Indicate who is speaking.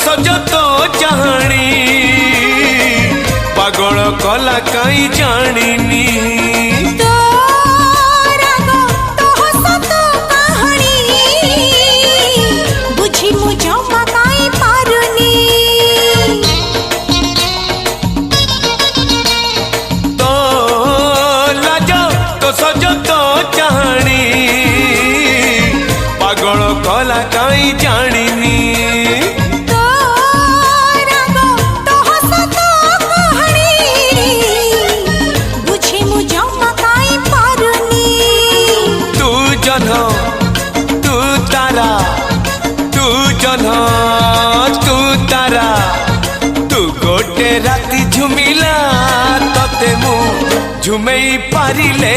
Speaker 1: सज तो चाहणी पागल कला कहीं जानी कला कहीं जानी तू जन्ह तू तारा तू जन्ह तू तारा तू गोटे राति झुमिला तते मु झुमई पारिले।